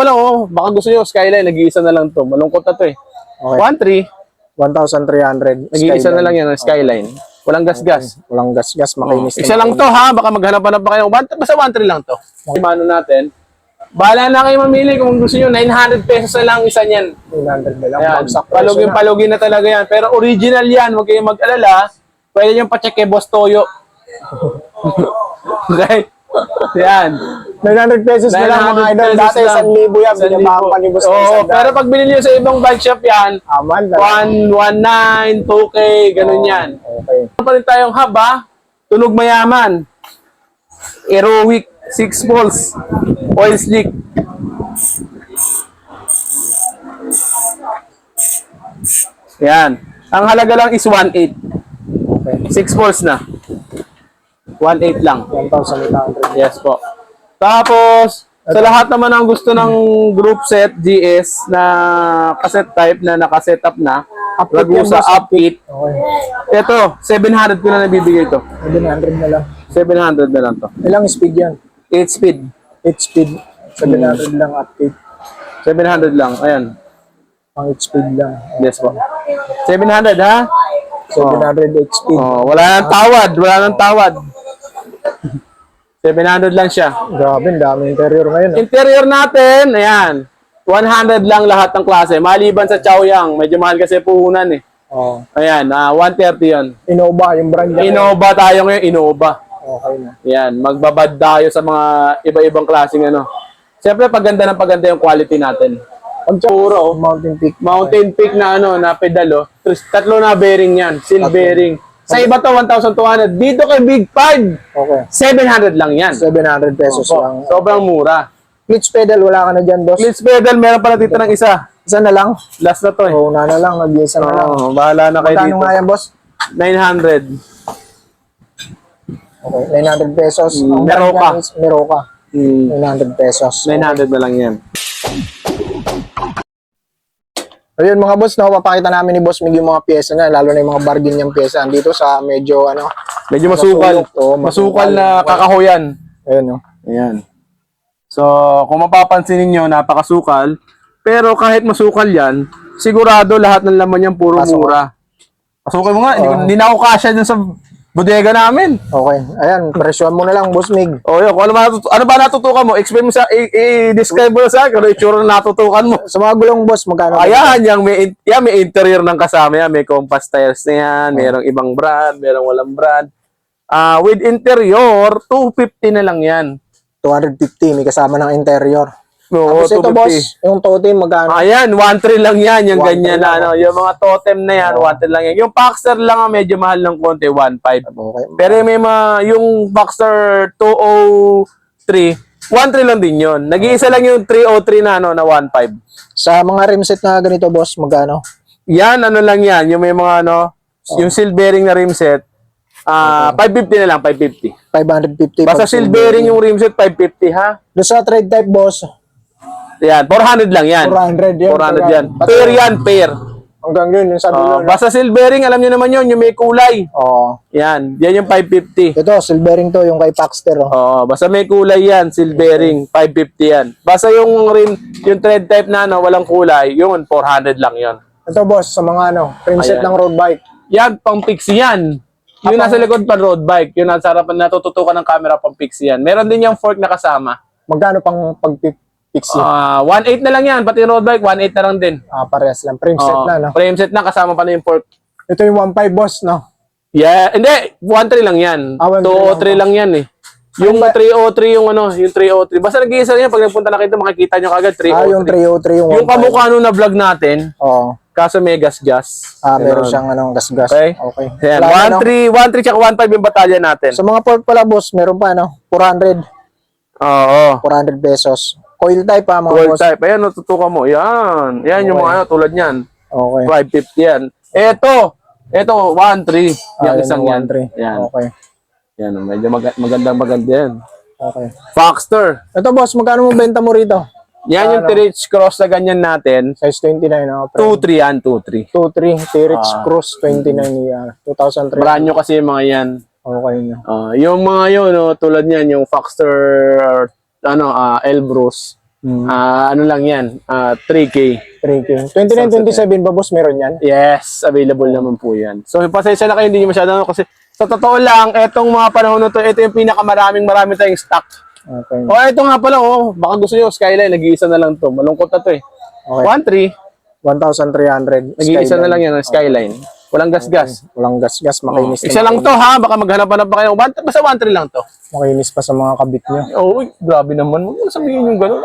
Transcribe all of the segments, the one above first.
Wala, baka gusto nyo, Skyline, nag-iisa na lang to. Malungkot na to eh. Okay. 1,300. 1,300. Nag-iisa na lang yan, Skyline. Walang gas-gas. Walang gas-gas, makinis. Isa lang to ha, baka maghanap-hanap pa kayo. Basta 1,300 lang to. Mano natin. Bahala na kayo mamili kung gusto nyo. 900 pesos na lang isa niyan. 900 na lang. Ayan, palugin na talaga yan. Pero original yan, huwag kayong mag-alala. Pwede nyo pa-check kay Boss Toyo. Okay? Yan. 900 pesos na lang mga idol. Dati 1,000 yan. Binabahan pa ni Boss. Oo, pero pag binili nyo sa ibang bike shop yan, Aman. 1,19, 2K, ganun yan. Okay. Meron pa rin tayong hub ha. Tunog mayaman. Aerowick 6 volts. Oil slick. Yan. Ang halaga lang is 1,800. Okay. 6 volts na. 1,800 lang. 1,800. Yes po. Tapos, sa lahat naman ang gusto ng group set GS na cassette type na naka-setup na, Ragusa Upbeat. Okay. Ito, 700 ko na nabibigay ito. 700 na lang. 700 na lang to. Ilang speed yan? 8 speed. 8 speed. 700 lang update. 700 lang. Ayan. Pang 8 speed lang. Yes po. 700 ha? 700 8 speed. Oh, wala nang tawad. Wala nang tawad. 700 lang siya. Grabe, daming interior ngayon. Interior natin, ayan. 100 lang lahat ng klase. Maliban sa Chaoyang. Medyo mahal kasi puhunan eh. Oh. Ayan, 130 yun. Innova, yung brand niya. Innova tayo ngayon, Innova. Okay na. Yan, magbabad tayo sa mga iba-ibang klaseng ano. Siyempre, paganda ng paganda yung quality natin. Puro, Mountain Peak. Mountain Peak na ano, na pedal, oh. Tatlo na bearing yan, seal bearing. Sa iba to, 1,200. Dito kay Big 5, Okay. 700 lang yan. 700 pesos Opo, lang. sobrang mura. Clutch pedal, wala ka na dyan, boss. Clutch pedal, meron pala dito ng isa. Isa na lang. Last na to eh. Oo, na lang. Nag-isa na lang. Oo, bahala na kayo Magkano dito. nga yan, boss? 900. Okay, 900 pesos. Ang Meroka. brand niya is Meroka. Hmm, 900 pesos. 900 na lang yan. Ayun mga boss, papakita namin ni Boss Mig yung mga pyesa na, lalo na yung mga bargain niyang pyesa. Dito sa medyo Medyo masukal. masulok, Masukal na kakahuyan. ayun Ayan. So, kung mapapansin niyo napakasukal. Pero kahit masukal yan, sigurado lahat ng laman yan puro Pasok. mura. Pasukin mo nga, hindi na ako kasya dun sa bodega namin. Okay. Ayan, presyohan mo na lang, Boss Mig. O yun, kung ano ba natutukan mo, explain mo sa, i-describe mo sa akin, ano yung tsura na natutukan mo. Sa mga gulong, boss, magkano? Ayan, may interior ng kasama yan, may compass tires na yan, merong ibang brand, merong walang brand. With interior, 250 na lang yan. 250, may kasama ng interior. Oo, Tapos ito, 250. boss, yung totem, magkano? Ayan, 1.3 lang yan, yung 1.3 ganyan lang. na, ano, yung mga totem na yan, 1.3 lang yan. Yung Paxter lang, medyo mahal ng konti, 1.5. Okay. Pero may yung Paxter 203, 1.3 lang din yun. Nag-iisa lang yung 303 na, na 1.5. Sa mga rimset na ganito, boss, magkano? Yan, ano lang yan, yung may mga, yung silvering na rimset, 550 na lang, 550. 550. Basta silvering yung rimset, 550 ha. Doon sa trade type, boss, Yan, 400 lang yan. 400 yan. 400 yan. Pair yan, pair. Hanggang yun, yung sa dulo. Basta silvering, alam nyo naman yun, yung may kulay. Oo. Yan yung 550. Ito, silvering to, yung kay Paxter. Basta may kulay yan, silvering, 550 yan. Basta yung rim, yung thread type na walang kulay, yun, 400 lang yon. Ito, boss, sa mga rimset Ayan. ng road bike. Yan, pang pixie yan. Yung nasa likod pa road bike, yung nasa harapan, natututukan ng camera, pang pixie yan. Meron din yung fork na kasama. Magkano pang pag-fix yun? 1.8 na lang yan, pati road bike, 1.8 na lang din. Parehas lang. Frame set na, no? Frame set na, kasama pa na yung fork. Ito yung 1.5, boss, no? Yeah, hindi, 1.3 lang yan. 1.3 203 lang yan eh. Yung 303 yung yung 303. Basta nag-iisa yan, pag nagpunta na kayo, makikita nyo kagad 303. Yung 303, yung 1.5. Yung kamukha nung na vlog natin, Oo. kaso may gas-gas. Meron siyang gas-gas. Okay? Okay. Yan, Wala na, 1.3 tsaka 1.5 yung batalya natin. Sa mga fork pala, boss, meron pa, 400. Oo. 400 pesos. Coil type, mga Gold boss. type. Ayan, natutukan mo. Yan. Yan yung mga tulad niyan. Okay. 550 yan. Ito, 1.3. Yung Yan, isang yan. 1.3. Yan. Okay. Yan, medyo maganda yan. Okay. Foxter. Ito, boss, magkano mo benta mo rito? Yan yung T-Reach Cross na ganyan natin. Size 29, no? 2.3 yan, 2.3. 2.3, T-Rex Cross 29 yan. 2003. Brand nyo kasi yung mga yan. Okay na. Yung mga yun, tulad niyan, yung Foxter, Elbrus. Ano lang yan, 3K. 3K. 29-27 ba, boss? Meron yan? Yes, available naman po yan. So, pasensya na kayo, hindi nyo masyado kasi sa totoo lang, etong mga panahon na to, ito yung pinakamaraming tayong stock. Okay. O, ito nga pala, baka gusto nyo, Skyline, nag-iisa na lang to. Malungkot na to eh. Okay. 1.3, 1,300. nag-iisa na lang yan, ang Skyline. Walang gas-gas. Walang gas-gas. Makinis Isa lang to ha, baka maghanap-hanap pa kayo. Basta 1.3 lang to. Makinis pa sa mga kabit nyo. Oo, grabe naman. Huwag mo sabihin yung gano'n.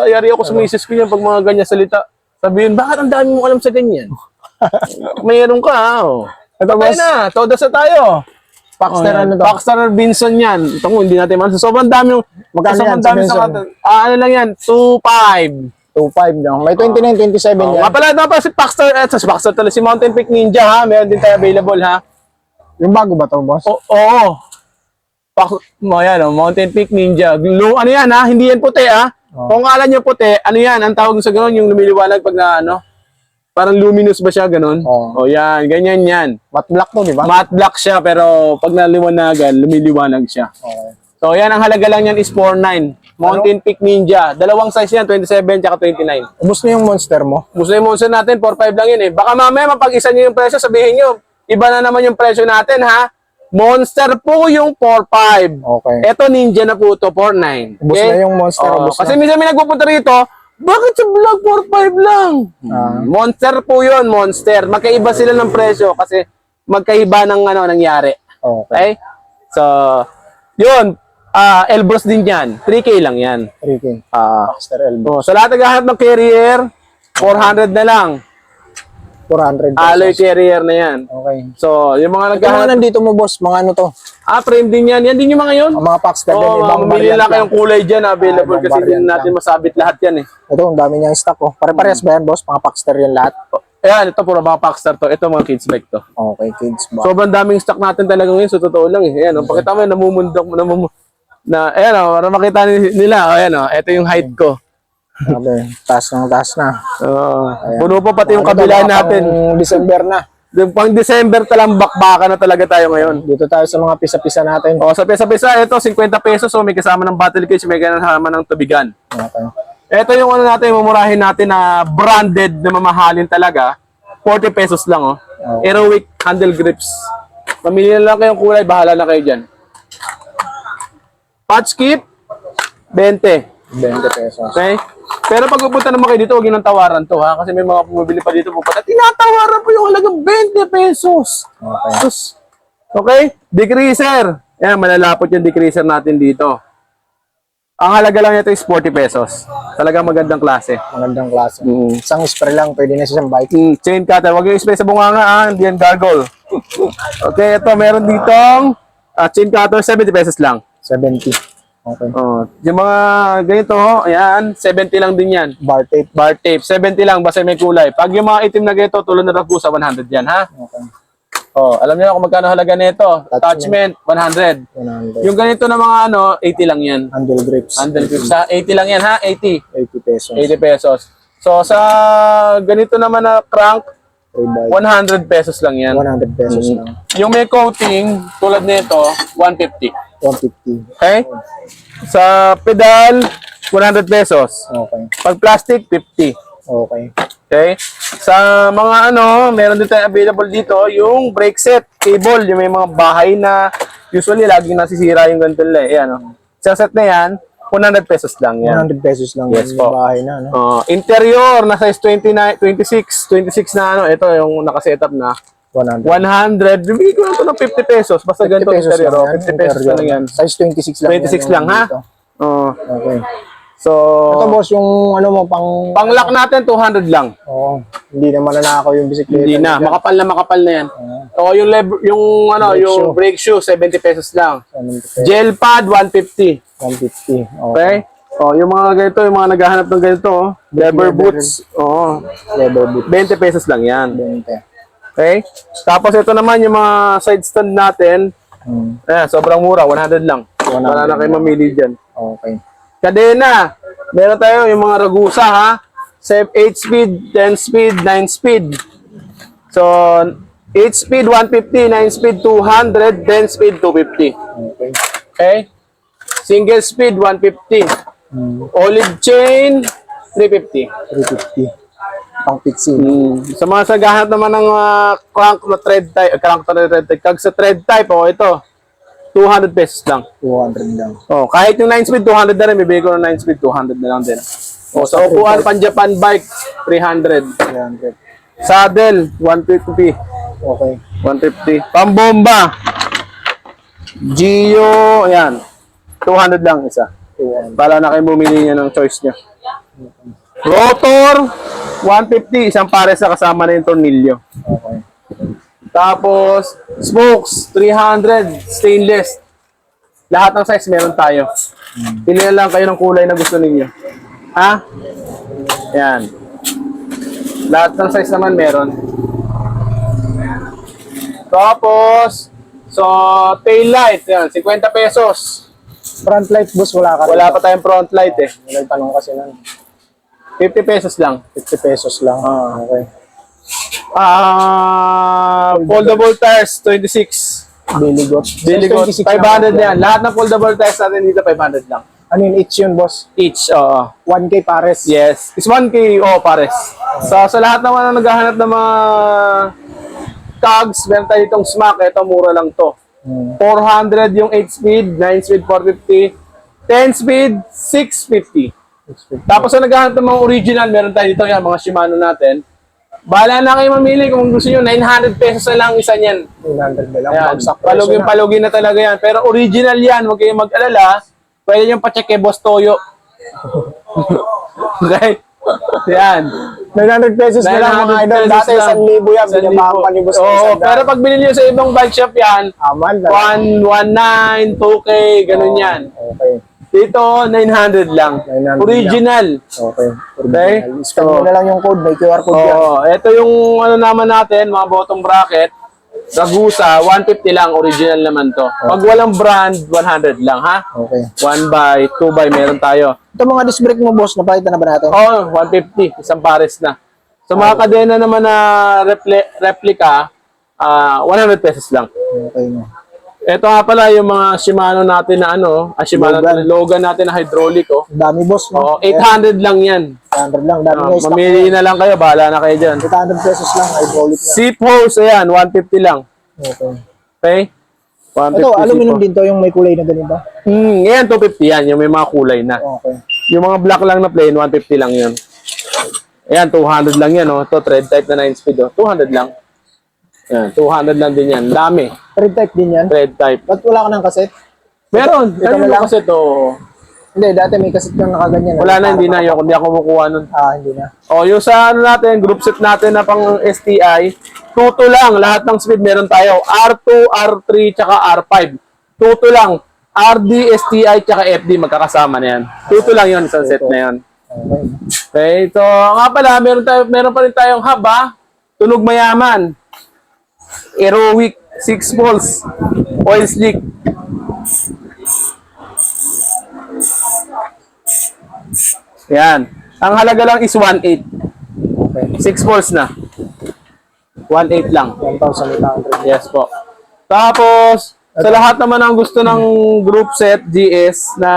Yari ako sa misis ko yan pag mga ganyan salita. Sabihin, bakit ang dami mong alam sa ganyan? Mayroon ka ha. Ito, Patay boss. na, todas na tayo. Paxter, ano to? Paxter Vinson yan. Ito mo, hindi natin man. Sobrang dami. Magkano yan Sobrang sa dami Vinson? ano lang yan, 2.5. 2.5 lang. May 29-27 yan. Nga pala, dapat si Paxter, si Paxter talaga, si Mountain Peak Ninja ha. Meron din tayo available ha. Yung bago ba to, boss? Oo. Yan, Mountain Peak Ninja. Ano yan ha? Hindi yan puti ha. Kung alam nyo puti, ano yan? Ang tawag sa gano'n, yung lumiliwanag pag na ano, parang luminous ba siya gano'n? Oo. Yan, ganyan yan. Matte black to, di ba? Matte black siya, pero pag naliwanagan, lumiliwanag siya. Okay. So yan, ang halaga lang yan is 4.9. Mountain Peak Ninja. Dalawang size yan, 27 tsaka 29. Ubus na yung monster mo. Gusto yung monster natin, 4.5 lang yun eh. Baka mamaya mapag-isa nyo yung presyo, sabihin nyo, iba na naman yung presyo natin ha. Monster po yung 4.5. Okay. Eto Ninja na po to, 4.9. Ubus na yung monster. Oo, Ubus kasi na. minsan may nagpupunta rito, bakit sa vlog 4.5 lang? Monster po yun, monster. Magkaiba sila ng presyo kasi magkaiba ng nangyari. Okay. Okay? So, yun. Elbros din yan. 3K lang yan. 3K. Paxter elbow. Sa lahat naghahanap ng carrier, 400 na lang. 400 Alloy pesos. carrier na yan. Okay. So, yung mga Ito mga naghahanap, nandito mo, boss. Mga ano to? frame din yan. Yan din yung mga yun. Ang mga Paxter din. Ibang mamili variant lang kayong kulay dyan. Available ibang kasi hindi variant natin lang. masabit lahat yan eh. Ito, ang dami niyang stock. Oh. Pare-parehas ba yan, boss? Mga Paxter yan lahat? Ayan, ito puro mga Paxter to. Ito mga kids bike to. Okay, kids ba? Sobrang daming stock natin talaga ngayon. So, totoo lang eh. Ayan, pakita mo yun, ayan para makita nila. Ayan ito yung height ko. Okay. Taas na. Puno pa pati yung kabila natin. December na. Pang December talang bakbaka na talaga tayo ngayon. Dito tayo sa mga pisa-pisa natin. Sa pesa-pesa, ito 50 pesos. So may kasama ng battle cage, may kasama ng tubigan. Okay. Ito yung natin, mumurahin natin na branded na mamahalin talaga. 40 pesos lang Aerowick handle grips. Pamili na lang kayong kulay, bahala na kayo dyan. Patch kit, 20. 20 pesos. Okay? Pero pag pupunta naman kayo dito, huwag yun ang tawaran to ha. Kasi may mga bumibili pa dito pupunta. Tinatawaran po yung halagang 20 pesos. Okay. Sus. Okay? Decreaser. Yan, malalapot yung decreaser natin dito. Ang halaga lang nito is 40 pesos. Talagang magandang klase. Magandang klase. Isang spray lang, pwede na siyang bike. Chain cutter. Huwag yung spray sa bunganga hindi yan gargle. Okay, ito meron ditong chain cutter, 70 pesos lang. 70. Okay. Yung mga ganito, ayan, 70 lang din yan. Bar tape. Bar tape, 70 lang, basta may kulay. Pag yung mga itim na ganito, tulad na ragusa, 100 yan, ha? Okay. Alam niyo na kung magkano halaga nito. Attachment, 100. 100. Yung ganito na mga 80 lang yan. Handle grips. Handle grips, ha? 80 lang yan, ha? 80. 80 pesos. 80 pesos. So, sa ganito naman na crank, 100 pesos lang yan. 100 pesos lang. Yung may coating, tulad nito, 150. 150. Okay? Sa pedal, 100 pesos. Okay. Pag plastic, 50. Okay. Okay? Sa mga meron din tayo available dito, yung brake set, cable, yung may mga bahay na usually laging nasisira yung ganito nila. Ayan, Sa set na yan, 100 pesos lang yan. 100 pesos lang Yes yung po. bahay na, no? Interior, na size 29, 26 na ito yung nakasetup na. 100. 100, bibigay ko na ito ng 50 pesos. Basta 50 ganito pesos interior. lang yan. 50 pesos lang yan. Size 26 lang. 26 yan, lang, ha? dito. Okay. So, Ito, boss, yung mo, pang... pang-lock natin, 200 lang. Oo. Hindi naman nanakaw yung bisikleta. Hindi na, makapal na yan. Yung brake shoe, 70 pesos lang. 70 pesos. Gel pad, 150. 150. Okay? Yung mga ganito, yung mga naghahanap ng ganito, leather boots, Leather boot. 20 pesos lang yan. 20. Okay? Tapos ito naman, yung mga side stand natin, sobrang mura, 100 lang. 100 Wala na kayo mamili dyan. Okay. Kadena, meron tayo yung mga ragusa, ha? 8 speed, 10 speed, 9 speed. So, 8 speed, 150, 9 speed, 200, 10 speed, 250. Okay. Okay? Single speed, 150. Olive chain, 350. 350. Pang fixing. Sa mga sagahanap naman ng crank na thread type, kag sa thread type, ito, 200 pesos lang. 200 lang. Kahit yung 9 speed, 200 na rin. Bibigay ko ng 9 speed, 200 na lang din. Sa upuan, pan-Japan bike, 300. 300. Saddle, 150. Okay. 150. Pambomba. Gio, ayan. 200 lang isa. Bala na kayo bumili niya ng choice niya. Rotor, 150. Isang pares na kasama na yung tornilyo. Okay. Tapos, spokes, 300. Stainless. Lahat ng size meron tayo. Pili na lang kayo ng kulay na gusto ninyo. Ha? Ayan. Lahat ng size naman meron. Tapos, tail light, yan, 50 pesos. Front light, boss, wala ka. Wala pa tayong front light eh. Nagtanong kasi lang. 50 pesos lang. 50 pesos lang. Okay. Foldable tires, 26. Biligot. Biligot, 26 500 lang. yan. Lahat ng foldable tires natin dito, 500 lang. Ano yun, each yun, boss? Each, oo. 1K pares. Yes. It's 1K, pares. So, sa lahat naman na naghahanap ng mga cogs, meron tayo itong smack. Ito, mura lang to. 400 yung 8 speed, 9 speed, 450. 10 speed, 650. Tapos sa naghahanap ng mga original, meron tayo dito yan, mga Shimano natin. Bahala na kayo mamili kung gusto nyo, 900 pesos na lang isa niyan. 900 na lang. Ayan, Bagsak presyo na. palugin na talaga yan. Pero original yan, huwag kayong mag-alala. Pwede nyo pa-check kay Boss Toyo. Okay? Yan. 900 pesos na lang mga idol. Dati 1,000 yan. Binabahan pa ni boss. Oo, pero pag binili nyo sa ibang bike shop yan, Aman lang. 119, 2K, ganun yan. Okay. Dito, 900 lang. 900 Original. Okay. Okay? Scan mo na lang yung code. May QR code yan. Ito yung ano naman natin, mga bottom bracket. Ragusa, 150 lang, original naman to. Pag walang brand, 100 lang, ha? Okay. 1 by, 2 by, meron tayo. Ito mga disc brake mo, boss. Napakita na ba natin? 150, isang pares na. Sa mga kadena naman na replica, 100 pesos lang. Okay na. Ito nga pala yung mga Shimano natin na Shimano Logan natin na hydraulic, Dami, boss. No? 800 lang yan. 800 lang. Dami na stock. Mamili na lang kayo, bahala na kayo dyan. 800 pesos lang. Hydraulic na. Seat hose, ayan, 150 lang. Okay. Okay? 150 Ito, aluminum seat din to yung may kulay na ganito. Yan, 250 yan, yung may mga kulay na. Okay. Yung mga black lang na plain, 150 lang yun. Ayan, 200 lang yan, Ito, thread type na 9 speed, 200 lang. Ayan, 200 lang din yan. Dami. Thread type din yan. Thread type. Ba't wala ka ng kaset? Meron. Ito Ito na lang? kasi ito. Hindi, dati may kaset kang nakaganyan. Wala na, hindi na. Hindi ako kumukuha nun. Hindi na. Yung sa natin, group set natin na pang STI, tuto lang. Lahat ng speed meron tayo. R2, R3, tsaka R5. Tuto lang. RD, STI, tsaka FD, magkakasama na yan. Tuto lang yun, isang set na yun. Okay. Okay, so nga pala, meron pa rin tayong hub, Tunog mayaman. Aerowick, 6 volts, oil slick. Yan. Ang halaga lang is 1.8. Okay. 6 volts na. 1.8 lang. 1,800. Yes po. Tapos, sa lahat naman ang gusto ng group set GS na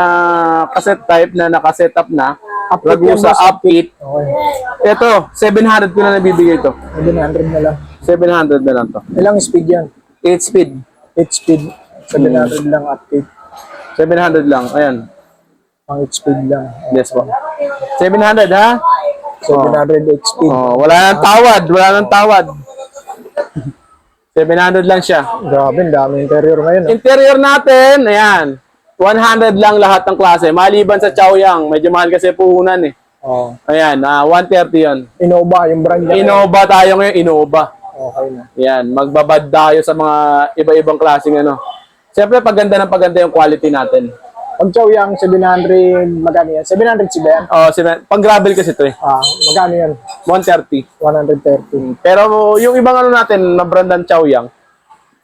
cassette type na naka-setup na, Ragusa upbeat. Okay. Ito, 700 ko na nabibigay ito. 700 na lang. 700 na lang to. Ilang speed yan? 8 speed. 8 speed. 700 lang update. 700 lang. Ayan. Pang 8 speed lang. Yes po. 700 ha? 700 8 speed. Wala nang tawad. Wala nang tawad. 700 lang siya. Grabe, ang dami interior ngayon. Interior natin, ayan. 100 lang lahat ng klase. Maliban sa Chaoyang. Medyo mahal kasi puhunan eh. Oh. Ayan, 130 yun. Innova, yung brand niya. Innova tayo ngayon, Innova. Okay na. Ayan, magbabad tayo sa mga iba-ibang klaseng Siyempre, paganda ng paganda yung quality natin. Pag Chaoyang 700, magkano yan? 700 si ba yan? Pag gravel kasi ito eh. Magkano yan? 130. 130. Pero yung ibang natin, na brandan Chaoyang,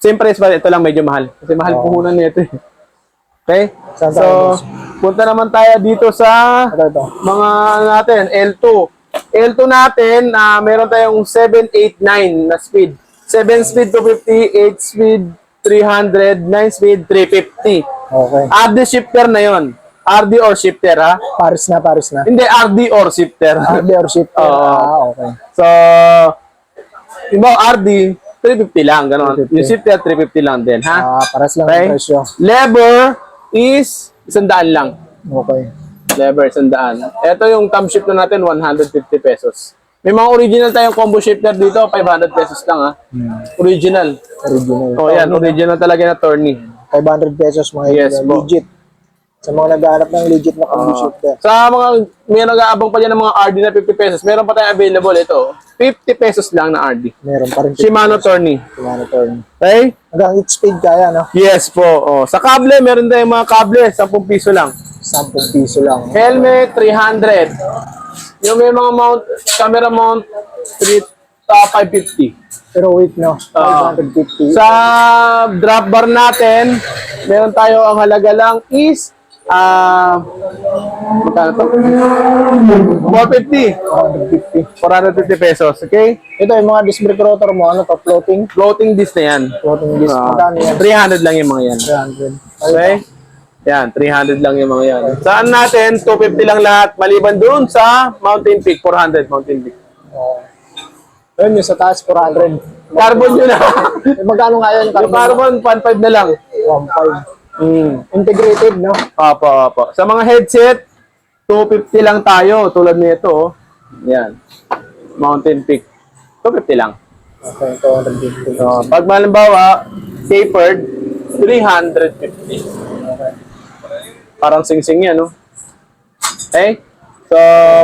same price pa, ito lang medyo mahal. Kasi mahal puhunan nito eh. Okay? Saan So, tayo, boss? punta naman tayo dito sa Ito. mga natin, L2. L2 natin, meron tayong 7, 8, 9 na speed. 7 speed 250, 8 speed 300, 9 speed 350. Okay. Add the shifter na yon. RD or shifter, ha? Paris na. Hindi, RD or shifter. RD or shifter. Oo. Okay. So, iba RD, 350 lang, gano'n. 350. Yung shifter, 350 lang din, ha? Paras lang Okay. ang presyo. Lever is 100 lang. Okay. Lever, 100. Ito yung thumb shifter natin, 150 pesos. May mga original tayong combo shifter dito, 500 pesos lang, ha? Original. Original. Oh, yan, original talaga na Tourney. 500 pesos mga Yes, kaibigan. po. Legit. Sa mga naghahanap ng legit na combo shifter. Sa mga, may nag-aabang pa dyan ng mga RD na 50 pesos, meron pa tayong available ito. 50 pesos lang na RD. Meron pa rin. Shimano Tourney. Shimano turn. Okay? Hanggang 8 speed kaya, no? Yes po. Oh, sa kable, meron tayong mga kable, 10 piso lang. 10 piso lang. Helmet, 300. Yung may mga mount, camera mount, 550. Pero wait, no? 550. Sa drop bar natin, meron tayo ang halaga lang is, magkano to? 450. 450. 450 pesos, okay? Ito yung mga disc brake rotor mo, ano to? Floating? Floating disc na yan. Floating disc. Magkano yan? 300 lang yung mga yan. 300. Okay? Yan, 300 lang yung mga yan. Saan natin, 250 lang lahat. Maliban doon sa Mountain Peak, 400 Mountain Peak. Ayun, yung sa taas, 400. Carbon yun na. Magkano nga yan? Yung carbon, 1.5 na lang. 1.5. Mm. Integrated, no? Opo. Sa mga headset, 250 lang tayo. Tulad nito, oh. Yan. Mountain Peak. 250 lang. Okay, 250. So, pag malimbawa, tapered, 350. Parang sing-sing yan, no? Okay? So,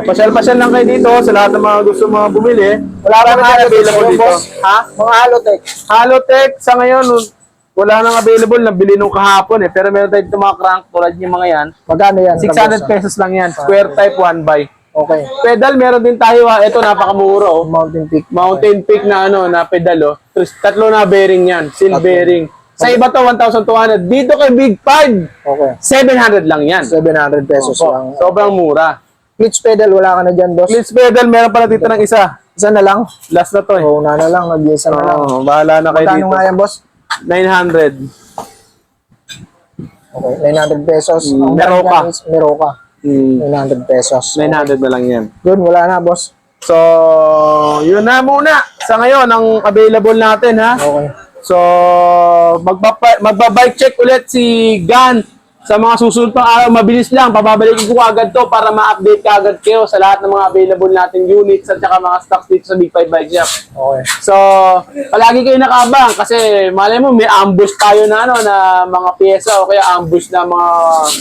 pasyal-pasyal lang kayo dito sa lahat ng mga gusto mga bumili. Wala pa na available dito. Ha? Mga Halotech. Halotech, sa ngayon, wala nang available. Nabili nung kahapon, eh. Pero meron tayo dito mga crank tulad yung mga yan. Magkano yan? 600 pesos lang yan. Square type 1 by. Okay. Pedal, meron din tayo, ha. Ito, napakamura, oh. Mountain Peak. Mountain Peak na na pedal, oh. Tatlo na bearing yan. Seal bearing. Sa iba to, 1,200. Dito kay Big 5, Okay. 700 lang yan. 700 pesos Opo, lang. sobrang mura. Clutch pedal, wala ka na dyan, boss? Clutch pedal, meron pala dito ng isa. Isa na lang? Last na to, eh. Oo, na lang. Nag-isa na lang. Oo, bahala na kayo Magkano dito. nga yan, boss? 900. Okay, 900 pesos. Ang Meroka. brand niya is Meroka. Hmm, 900 pesos. 900 na lang yan. Doon, wala na, boss. So, yun na muna. Sa ngayon, ang available natin, ha? Okay. So, magba-bike check ulit si Gan sa mga susunod pang araw. Mabilis lang, pababalikin ko agad to para ma-update ka agad kayo sa lahat ng mga available natin units at saka mga stocks dito sa Big 5 Bike Shop. Okay. So, palagi kayo nakabang kasi malay mo may ambush tayo na na mga pyesa o kaya ambush na mga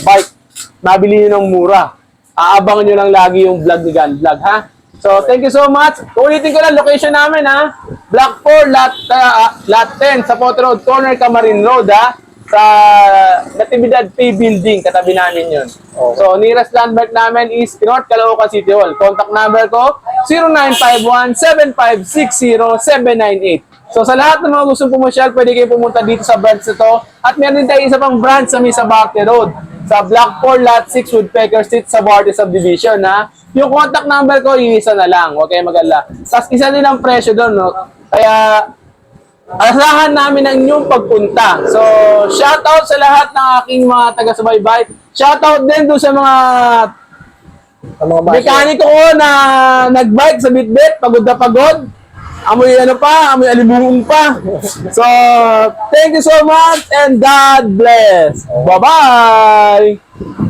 bike. Mabili nyo ng mura. Aabangan nyo lang lagi yung vlog ni Gan Vlog, ha? So, thank you so much. Ulitin ko lang, location namin, ha? Block 4, lot 10, sa Potter Road, corner Camarin Road, ha? Sa Natividad P Building, katabi namin yun. Okay. So, nearest landmark namin is North Caloocan City Hall. Contact number ko, 0951-7560798. So, sa lahat ng mga gustong pumasyal, pwede kayo pumunta dito sa branch na to. At meron din tayo isa pang branch sa Misabarte Road. Sa Block 4, Lot 6, Woodpecker Street, sa Barte Subdivision, ha? Yung contact number ko, yung isa na lang. Okay, magala. Tapos isa din ang presyo doon, no? Kaya, asahan namin ang inyong pagpunta. So, shoutout sa lahat ng aking mga taga-subaybay. Shoutout din doon sa mga Sa mga basher. mekaniko ko na nagbike sa Bitbit, pagod na pagod. Amoy amoy alibungong pa. So, thank you so much and God bless. Bye-bye!